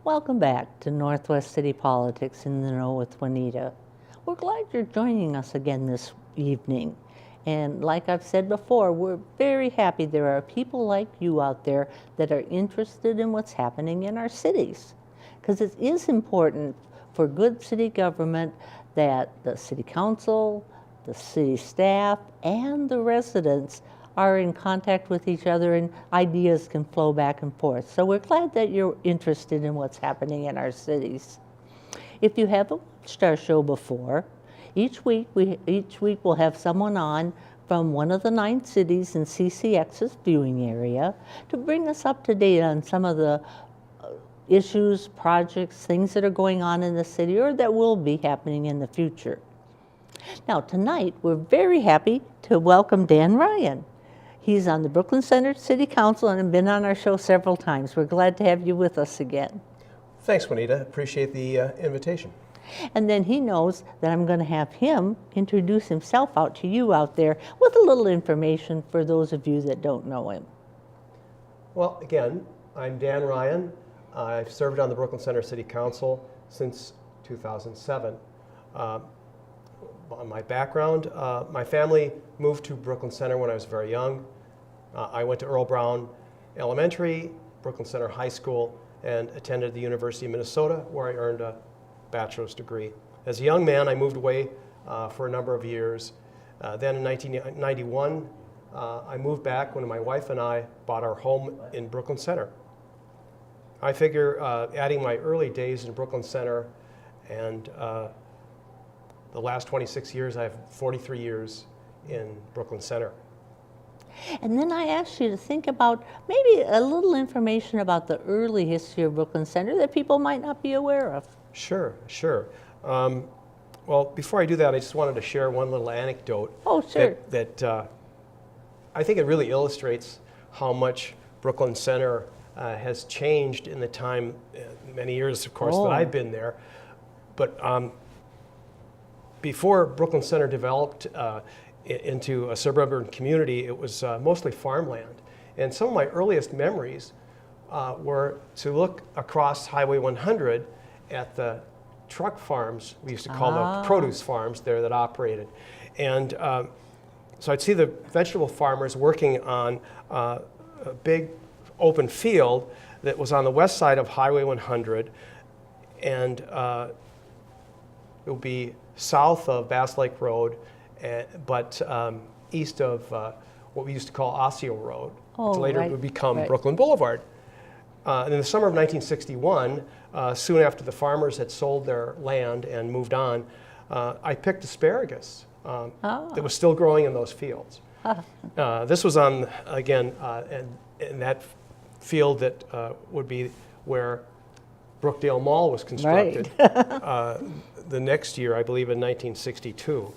Welcome back to Northwest City Politics in the Know with Juanita. We're glad you're joining us again this evening. And like I've said before, we're very happy there are people like you out there that are interested in what's happening in our cities. Because it is important for good city government that the city council, the city staff, and the residents are in contact with each other and ideas can flow back and forth. So we're glad that you're interested in what's happening in our cities. If you haven't watched our show before, each week we'll have someone on from one of the 9 cities in CCX's viewing area to bring us up to date on some of the issues, projects, things that are going on in the city or that will be happening in the future. Now tonight we're very happy to welcome Dan Ryan. He's on the Brooklyn Center City Council and has been on our show several times. We're glad to have you with us again. Thanks, Juanita. Appreciate the invitation. And then he knows that I'm going to have him introduce himself out to you out there with a little information for those of you that don't know him. Well, again, I'm Dan Ryan. I've served on the Brooklyn Center City Council since 2007. On my background, my family moved to Brooklyn Center when I was very young. I went to Earl Brown Elementary, Brooklyn Center High School, and attended the University of Minnesota, where I earned a bachelor's degree. As a young man, I moved away for a number of years. Then in 1991, I moved back when my wife and I bought our home in Brooklyn Center. I figure adding my early days in Brooklyn Center and the last 26 years, I have 43 years in Brooklyn Center. And then I asked you to think about maybe a little information about the early history of Brooklyn Center that people might not be aware of. Sure. Well, before I do that, I just wanted to share one little anecdote. Oh, sure. That I think it really illustrates how much Brooklyn Center has changed in the time, many years, of course, that I've been there. But before Brooklyn Center developed into a suburban community, it was mostly farmland. And some of my earliest memories were to look across Highway 100 at the truck farms, we used to call them produce farms there that operated. And so I'd see the vegetable farmers working on a big open field that was on the west side of Highway 100, and it would be south of Bass Lake Road, but east of what we used to call Osseo Road, which later would become Brooklyn Boulevard. And in the summer of 1961, soon after the farmers had sold their land and moved on, I picked asparagus that was still growing in those fields. This was on, again, in that field that would be where Brookdale Mall was constructed. The next year, I believe in 1962.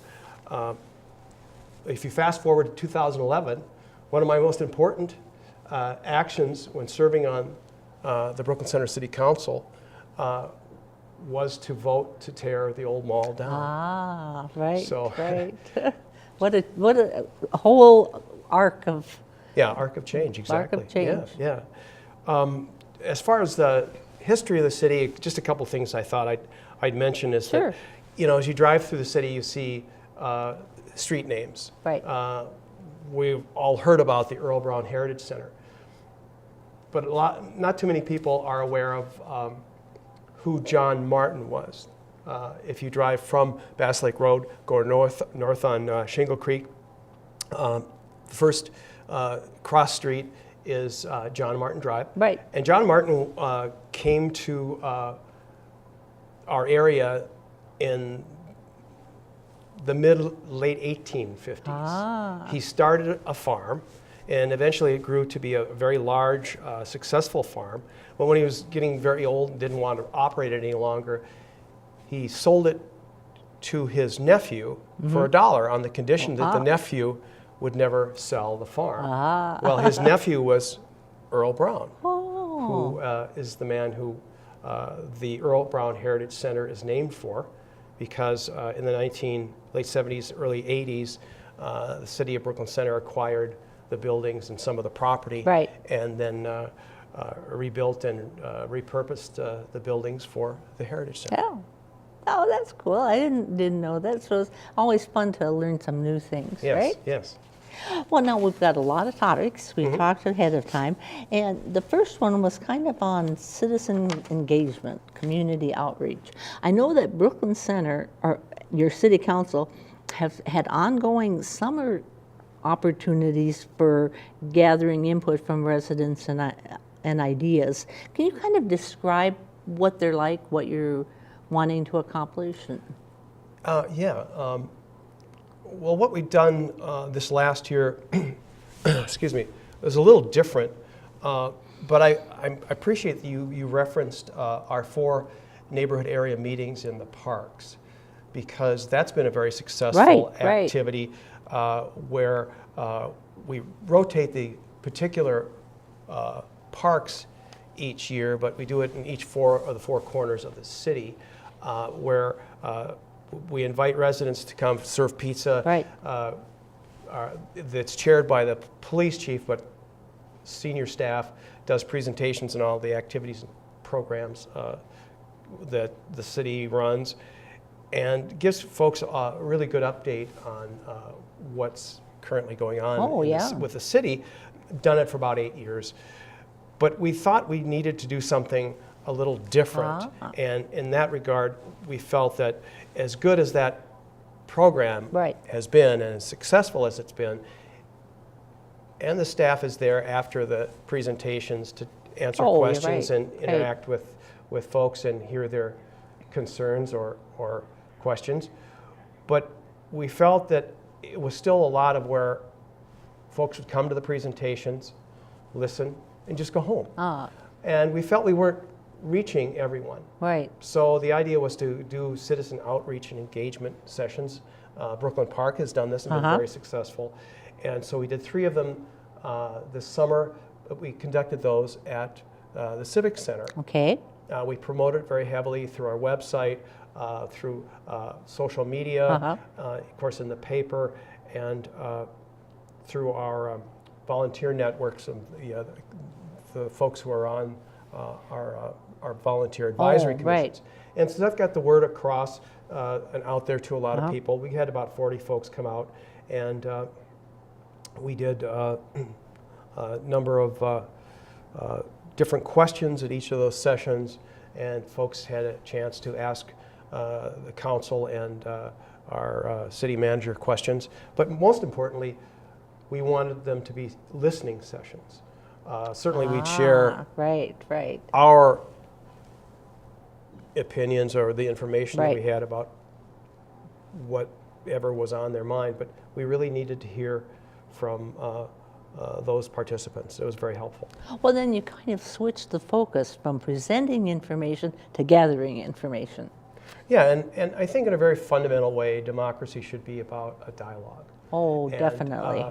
If you fast forward to 2011, one of my most important actions when serving on the Brooklyn Center City Council was to vote to tear the old mall down. So, what a whole arc of... Yeah, arc of change, exactly. Arc of change. Yeah. As far as the history of the city, just a couple things I thought I'd mention is that, as you drive through the city, you see street names. We've all heard about the Earl Brown Heritage Center, but not too many people are aware of who John Martin was. If you drive from Bass Lake Road, go north on Shingle Creek, the first cross street is John Martin Drive. And John Martin came to our area in the late 1850s. He started a farm, and eventually it grew to be a very large, successful farm. But when he was getting very old and didn't want to operate it any longer, he sold it to his nephew for $1 on the condition that the nephew would never sell the farm. Well, his nephew was Earl Brown, who is the man who the Earl Brown Heritage Center is named for, because in the late 70s, early 80s, the city of Brooklyn Center acquired the buildings and some of the property. And then rebuilt and repurposed the buildings for the Heritage Center. Yeah. Oh, that's cool. I didn't know that. So it's always fun to learn some new things, Yes, right? yes. Well, now we've got a lot of topics. We talked ahead of time. And the first one was kind of on citizen engagement, community outreach. I know that Brooklyn Center, or your city council, have had ongoing summer opportunities for gathering input from residents and ideas. Can you kind of describe what they're like, what you're wanting to accomplish? Yeah. Well, what we've done this last year, excuse me, was a little different. But I appreciate that you referenced our 4 neighborhood area meetings in the parks, because that's been a very successful activity where we rotate the particular parks each year, but we do it in each 4 of the 4 corners of the city, where we invite residents to come serve pizza. Right. That's chaired by the police chief, but senior staff does presentations on all the activities and programs that the city runs, and gives folks a really good update on what's currently going on with the city. Done it for about 8 years. But we thought we needed to do something a little different. And in that regard, we felt that as good as that program has been and as successful as it's been, and the staff is there after the presentations to answer questions and interact with folks and hear their concerns or questions. But we felt that it was still a lot of where folks would come to the presentations, listen, and just go home. And we felt we weren't reaching everyone. Right. So the idea was to do citizen outreach and engagement sessions. Brooklyn Park has done this and been very successful. And so we did 3 of them this summer. We conducted those at the Civic Center. Okay. We promoted it very heavily through our website, through social media, of course in the paper, and through our volunteer networks of the folks who are on our volunteer advisory commissions. And so that got the word across and out there to a lot of people. We had about 40 folks come out, and we did a number of different questions at each of those sessions, and folks had a chance to ask the council and our city manager questions. But most importantly, we wanted them to be listening sessions. Certainly we'd share our opinions or the information that we had about whatever was on their mind, but we really needed to hear from those participants. It was very helpful. Well, then you kind of switched the focus from presenting information to gathering information. Yeah, and I think in a very fundamental way, democracy should be about a dialogue. Oh, definitely.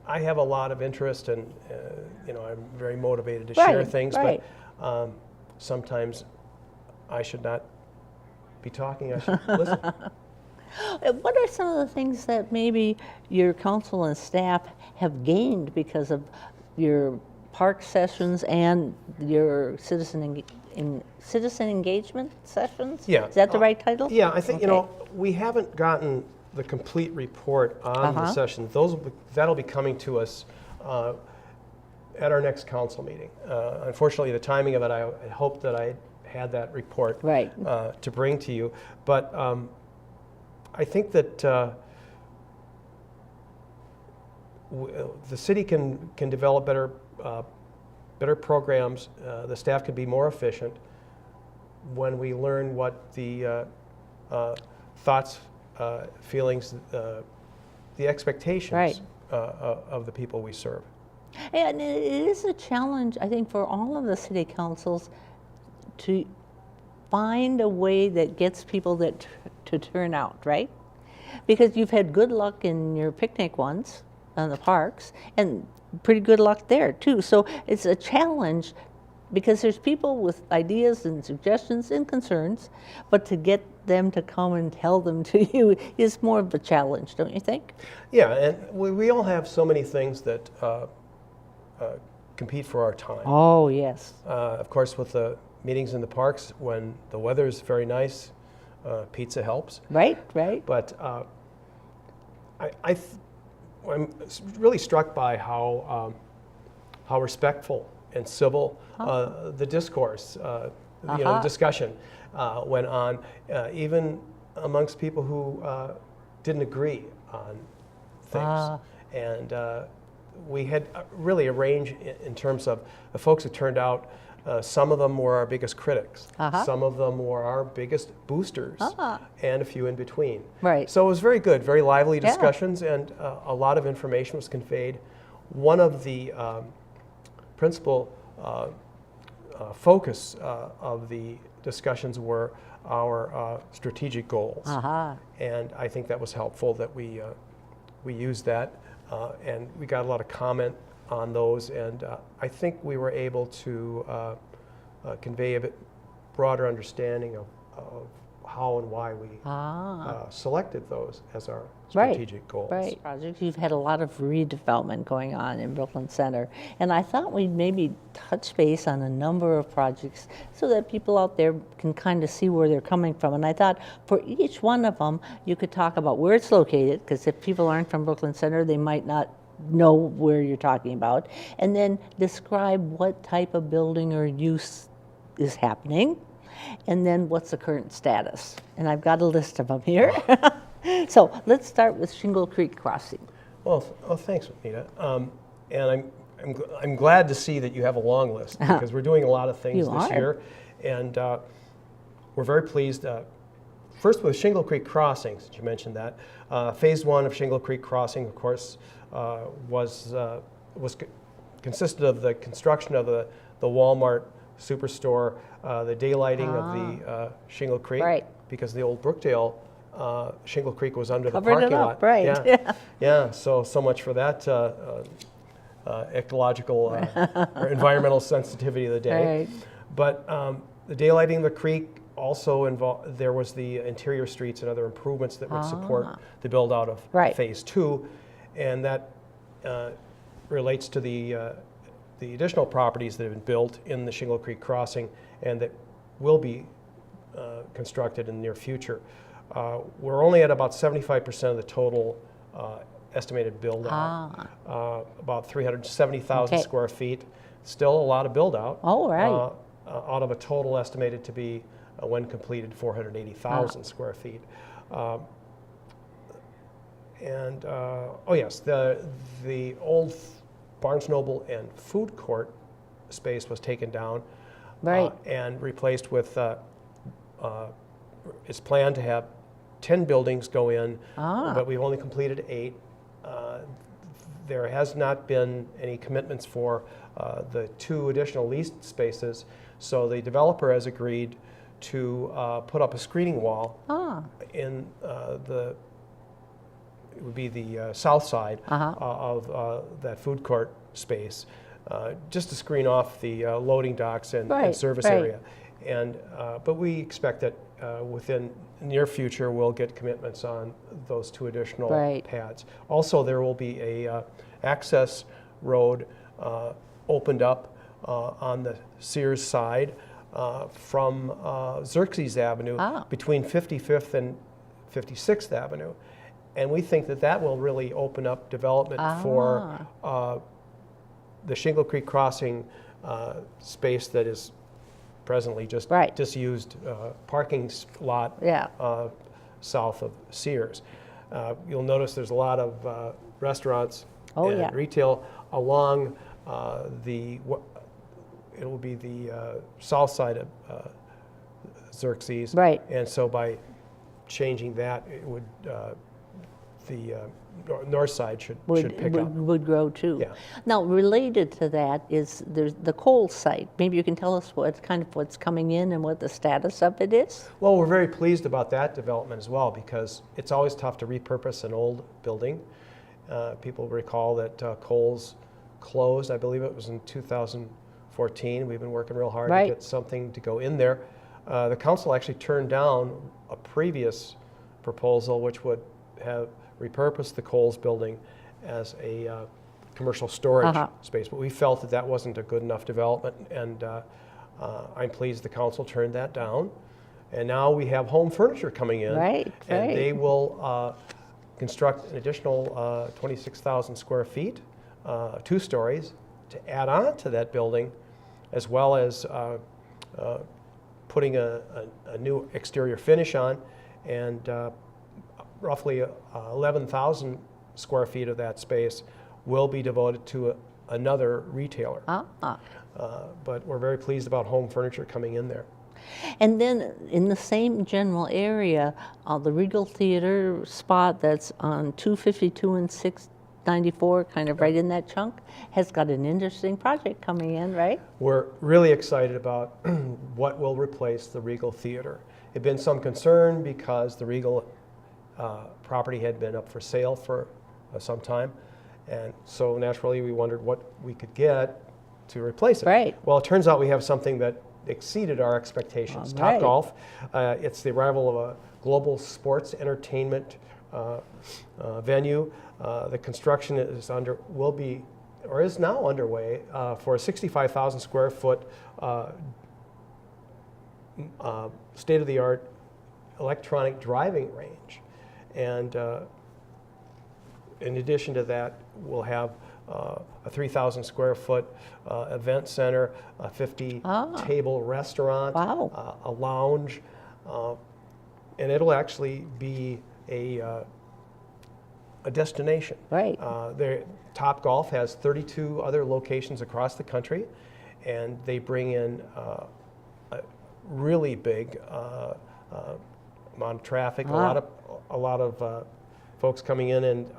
I have a lot of interest, and I'm very motivated to share things, but sometimes I should not be talking. I should listen. What are some of the things that maybe your council and staff have gained because of your park sessions and your citizen engagement sessions? Yeah. Is that the right title? Yeah, I think, we haven't gotten the complete report on the sessions. That'll be coming to us at our next council meeting. Unfortunately, the timing of it, I hoped that I had that report to bring to you. But I think that the city can develop better programs. The staff can be more efficient when we learn what the thoughts, feelings, the expectations of the people we serve. And it is a challenge, I think, for all of the city councils to find a way that gets people to turn out, right? Because you've had good luck in your picnic ones in the parks, and pretty good luck there too. So it's a challenge because there's people with ideas and suggestions and concerns, but to get them to come and tell them to you is more of a challenge, don't you think? Yeah, and we all have so many things that compete for our time. Oh, yes. Of course, with the meetings in the parks, when the weather is very nice, pizza helps. Right, right. But I'm really struck by how respectful and civil the discourse, the discussion went on, even amongst people who didn't agree on things. And we had really a range in terms of the folks who turned out. Some of them were our biggest critics. Some of them were our biggest boosters, and a few in between. Right. So it was very good, very lively discussions, and a lot of information was conveyed. One of the principal focus of the discussions were our strategic goals, and I think that was helpful that we used that, and we got a lot of comment on those, and I think we were able to convey a bit broader understanding of how and why we selected those as our strategic goals. Right. Projects. You've had a lot of redevelopment going on in Brooklyn Center, and I thought we'd maybe touch base on a number of projects so that people out there can kind of see where they're coming from. And I thought for each one of them, you could talk about where it's located, because if people aren't from Brooklyn Center, they might not know where you're talking about, and then describe what type of building or use is happening, and then what's the current status. And I've got a list of them here. So let's start with Shingle Creek Crossing. Well, thanks, Anita. And I'm glad to see that you have a long list, because we're doing a lot of things this year, and we're very pleased. First, with Shingle Creek Crossing, since you mentioned that, Phase 1 of Shingle Creek Crossing, of course, consisted of the construction of the Walmart superstore, the daylighting of the Shingle Creek, because the old Brookdale Shingle Creek was under the parking lot. Yeah. So much for that ecological or environmental sensitivity of the day. But the daylighting of the creek also involved. There was the interior streets and other improvements that would support the build out of Phase 2, and that relates to the additional properties that have been built in the Shingle Creek Crossing and that will be constructed in the near future. We're only at about 75% of the total estimated build out, about 370,000 square feet. Still a lot of build out. Out of a total estimated to be, when completed, 480,000 square feet. And yes, the old Barnes Noble and food court space was taken down and replaced with, it's planned to have 10 buildings go in, but we've only completed 8. There has not been any commitments for the 2 additional leased spaces, so the developer has agreed to put up a screening wall in it would be the south side of that food court space, just to screen off the loading docks and service area. And but we expect that within the near future we'll get commitments on those 2 additional pads. Also, there will be a access road opened up on the Sears side from Xerxes Avenue between 55th and 56th Avenue. And we think that that will really open up development for the Shingle Creek Crossing space that is presently just disused parking lot south of Sears. You'll notice there's a lot of restaurants and retail along it will be the south side of Xerxes. And so by changing that, it would the north side should pick up. Would grow too. Now, related to that is there's the coal site. Maybe you can tell us what's coming in and what the status of it is? Well, we're very pleased about that development as well, because it's always tough to repurpose an old building. People recall that Kohl's closed, I believe it was in 2014 14. We've been working real hard Right. to get something to go in there. The council actually turned down a previous proposal which would have repurposed the Kohl's building as a commercial storage space, but we felt that that wasn't a good enough development, and I'm pleased the council turned that down. And now we have home furniture coming in, Right, and right. they will construct an additional 26,000 square feet, 2 stories, to add on to that building, as well as putting a new exterior finish on, and roughly 11,000 square feet of that space will be devoted to another retailer. But we're very pleased about home furniture coming in there. And then in the same general area, the Regal Theater spot that's on 252 and 694, kind of right in that chunk, has got an interesting project coming in, right? We're really excited about what will replace the Regal Theater. It had been some concern because the Regal property had been up for sale for some time, and so naturally we wondered what we could get to replace it. Right. Well, it turns out we have something that exceeded our expectations. Right. Topgolf, it's the arrival of a global sports entertainment venue. The construction is now underway for a 65,000 square foot state-of-the-art electronic driving range. And in addition to that, we'll have a 3,000 square foot event center, a 50 table restaurant, a lounge, and it'll actually be a destination. Right. Topgolf has 32 other locations across the country, and they bring in a really big amount of traffic, a lot of folks coming in, and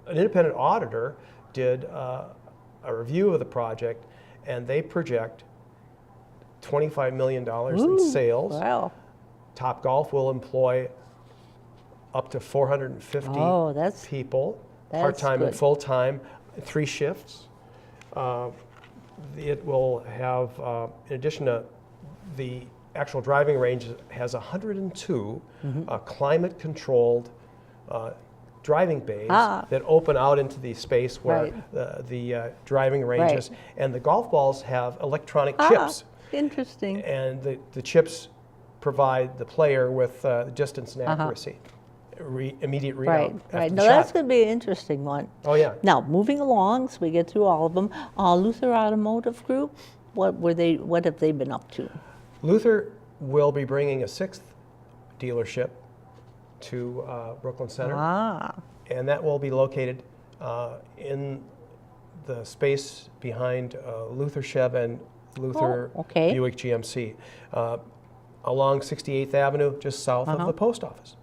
an independent auditor did a review of the project, and they project $25 million in sales. Wow. Topgolf will employ up to 450 people, part-time and full-time, 3 shifts. It will have, in addition to the actual driving range, has 102 climate-controlled driving bays that open out into the space where the driving range is. And the golf balls have electronic chips. Interesting. And the chips provide the player with distance and accuracy. Immediate readout. Right. Now that's going to be an interesting one. Oh yeah. Now moving along, so we get through all of them. Luther Automotive Group, what have they been up to? Luther will be bringing a 6th dealership to Brooklyn Center, and that will be located in the space behind Luther Chev and Luther Buick GMC, along 68th Avenue, just south of the post office.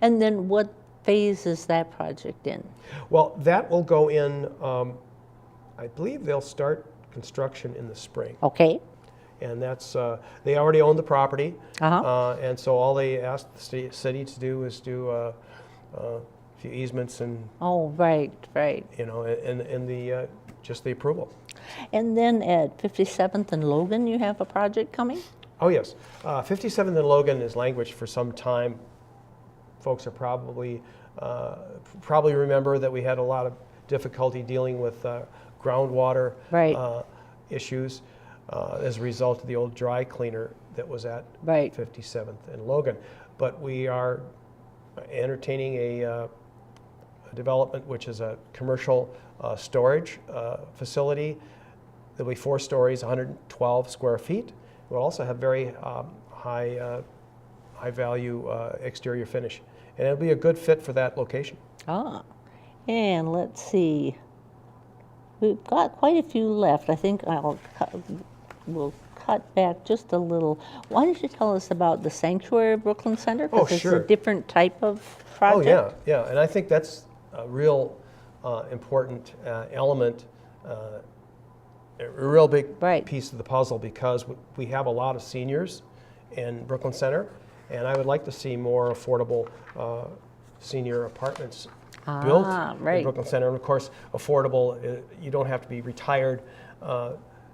And then what phase is that project in? Well, that will go in, I believe they'll start construction in the spring. Okay. And that's, they already own the property, and so all they asked the city to do is do a few easements and... Oh, right. You know, and the, just the approval. And then at 57th and Logan, you have a project coming? Oh, yes. 57th and Logan is languished for some time. Folks are probably remember that we had a lot of difficulty dealing with groundwater issues as a result of the old dry cleaner that was at 57th and Logan. But we are entertaining a development which is a commercial storage facility. There'll be 4 stories, 112 square feet. We'll also have very high value exterior finish, and it'll be a good fit for that location. And let's see, we've got quite a few left. I think we'll cut back just a little. Why don't you tell us about the Sanctuary Brooklyn Center? Because it's a different type of project. Oh yeah, and I think that's a real important element, a real big piece of the puzzle, because we have a lot of seniors in Brooklyn Center, and I would like to see more affordable senior apartments built in Brooklyn Center. And of course, affordable, you don't have to be retired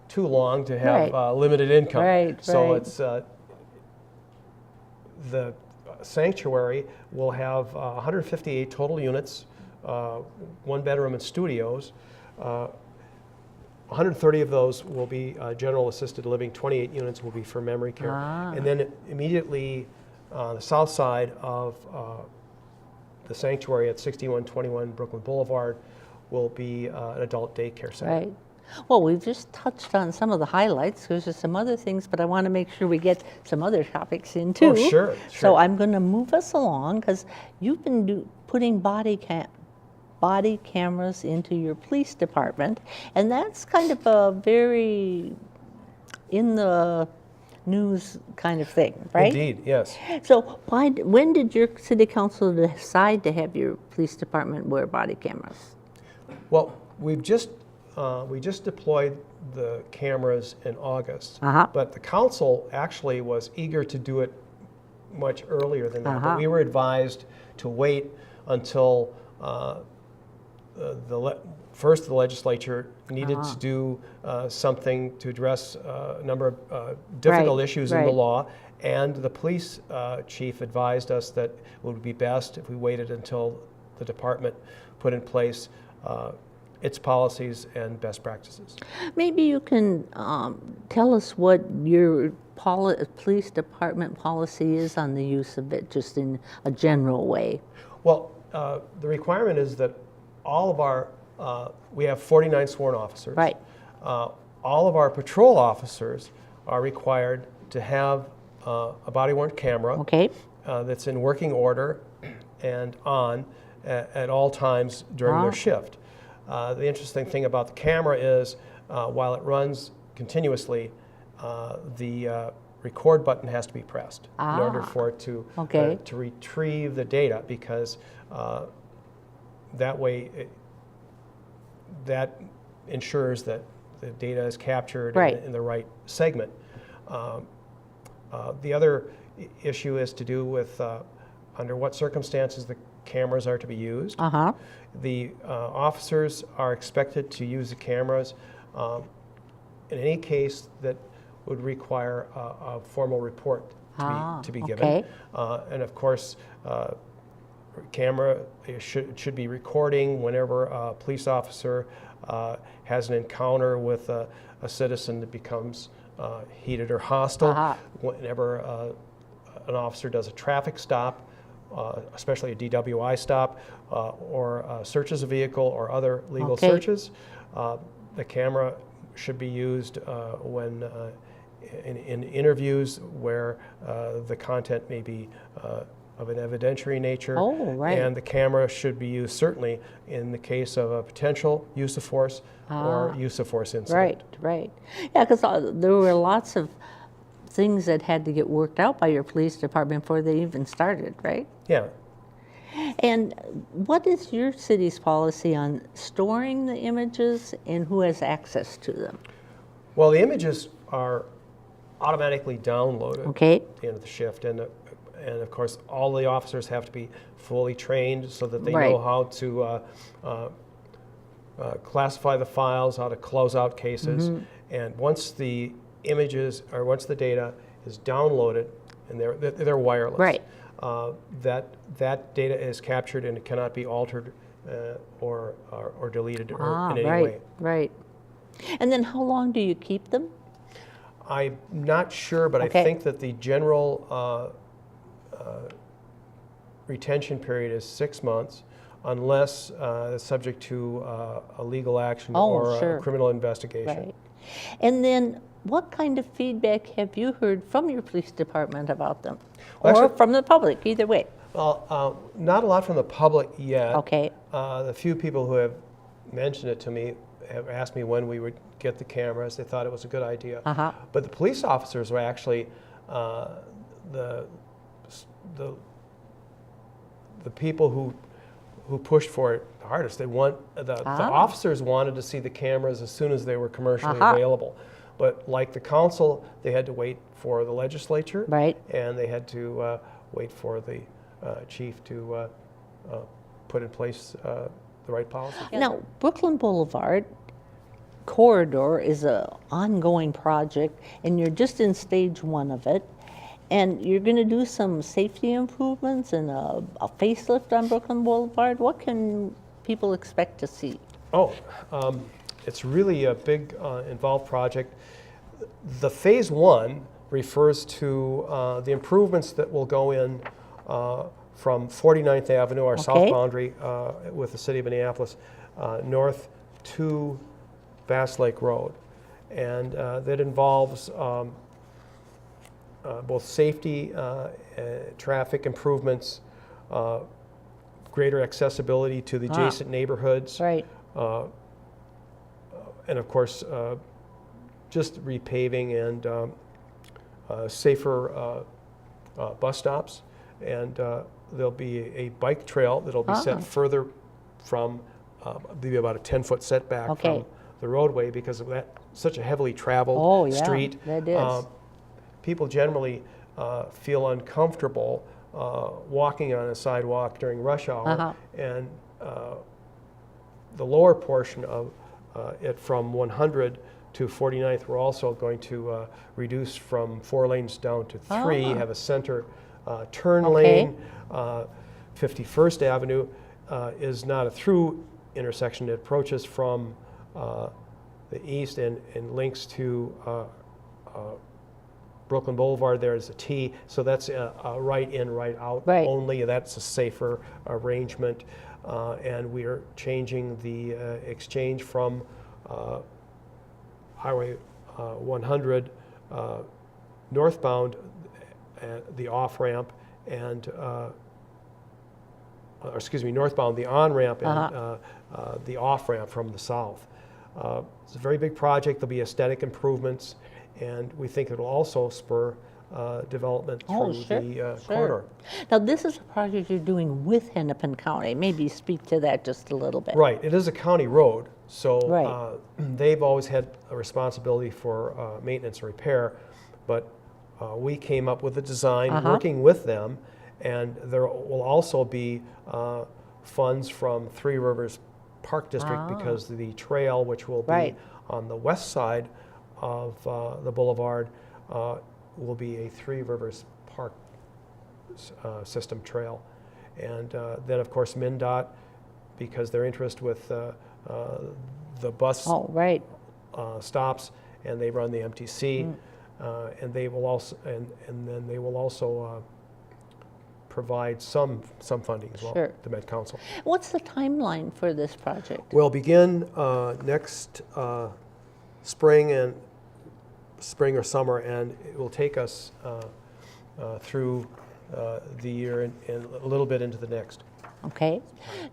too long to have limited income. So it's the sanctuary will have 158 total units, 1 bedroom and studios. 130 of those will be general assisted living, 28 units will be for memory care. And then immediately on the south side of the sanctuary at 6121 Brooklyn Boulevard will be an adult daycare center. Right. Well, we've just touched on some of the highlights. There's just some other things, but I want to make sure we get some other topics in too. Oh, sure. So I'm going to move us along because you've been putting body cameras into your police department, and that's kind of a very in the news kind of thing, right? Indeed, yes. So when did your city council decide to have your police department wear body cameras? Well, we just deployed the cameras in August, but the council actually was eager to do it much earlier than that. But we were advised to wait until first the legislature needed to do something to address a number of difficult issues in the law, and the police chief advised us that it would be best if we waited until the department put in place its policies and best practices. Maybe you can tell us what your police department policy is on the use of it, just in a general way. Well, the requirement is that all of our, we have 49 sworn officers. Right. All of our patrol officers are required to have a body-worn camera that's in working order and on at all times during their shift. The interesting thing about the camera is while it runs continuously, the record button has to be pressed in order for it to retrieve the data, because that way that ensures that the data is captured in the right segment. The other issue is to do with under what circumstances the cameras are to be used. The officers are expected to use the cameras in any case that would require a formal report to be given. And of course, camera should be recording whenever a police officer has an encounter with a citizen that becomes heated or hostile. Whenever an officer does a traffic stop, especially a DWI stop, or searches a vehicle or other legal searches, the camera should be used when in interviews where the content may be of an evidentiary nature. And the camera should be used certainly in the case of a potential use of force or use of force incident. Yeah, because there were lots of things that had to get worked out by your police department before they even started, right? Yeah. And what is your city's policy on storing the images and who has access to them? Well, the images are automatically downloaded at the end of the shift, and of course all the officers have to be fully trained so that they know how to classify the files, how to close out cases. And once the images, or once the data is downloaded, and they're wireless, that data is captured and it cannot be altered or deleted in any way. And then how long do you keep them? I'm not sure, but I think that the general retention period is 6 months, unless it's subject to a legal action or a criminal investigation. And then what kind of feedback have you heard from your police department about them? Or from the public, either way? Well, not a lot from the public yet. The few people who have mentioned it to me have asked me when we would get the cameras. They thought it was a good idea. But the police officers were actually the people who pushed for it the hardest. They the officers wanted to see the cameras as soon as they were commercially available. But like the council, they had to wait for the legislature, and they had to wait for the chief to put in place the right policy. Now, Brooklyn Boulevard, corridor is an ongoing project, and you're just in stage 1 of it. And you're going to do some safety improvements and a facelift on Brooklyn Boulevard. What can people expect to see? It's really a big involved project. The phase 1 refers to the improvements that will go in from 49th Avenue, our south boundary with the city of Minneapolis, north to Bass Lake Road. And that involves both safety, traffic improvements, greater accessibility to the adjacent neighborhoods, right. And of course, just repaving and safer bus stops. And there'll be a bike trail that'll be set further from, maybe about a 10-foot setback from the roadway because of that, such a heavily traveled street. That is. People generally feel uncomfortable walking on a sidewalk during rush hour, and the lower portion of it from 100 to 49th, we're also going to reduce from 4 lanes down to 3, have a center turn lane. 51st Avenue is not a through intersection. It approaches from the east and links to Brooklyn Boulevard. There's a T, so that's a right in, right out only. That's a safer arrangement. And we are changing the exchange from Highway 100 northbound, the off-ramp, and northbound, the on-ramp, and the off-ramp from the south. It's a very big project. There'll be aesthetic improvements, and we think it'll also spur development through the corridor. Now, this is a project you're doing with Hennepin County. Maybe speak to that just a little bit. Right. It is a county road, so they've always had a responsibility for maintenance and repair, but we came up with a design working with them, and there will also be funds from Three Rivers Park District because the trail, which will be on the west side of the boulevard, will be a Three Rivers Park system trail. And then, of course, MnDOT, because their interest with the bus stops, and they run the MTC, and they will also, and then they will also provide some funding as well to Met Council. What's the timeline for this project? We'll begin next spring or summer, and it will take us through the year and a little bit into the next. Okay,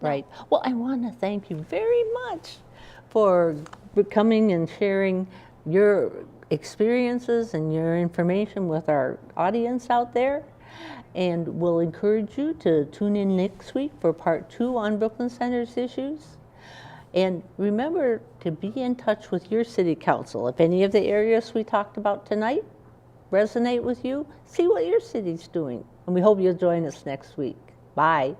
right. Well, I want to thank you very much for coming and sharing your experiences and your information with our audience out there. And we'll encourage you to tune in next week for part 2 on Brooklyn Center's issues. And remember to be in touch with your city council. If any of the areas we talked about tonight resonate with you, see what your city's doing. And we hope you'll join us next week. Bye.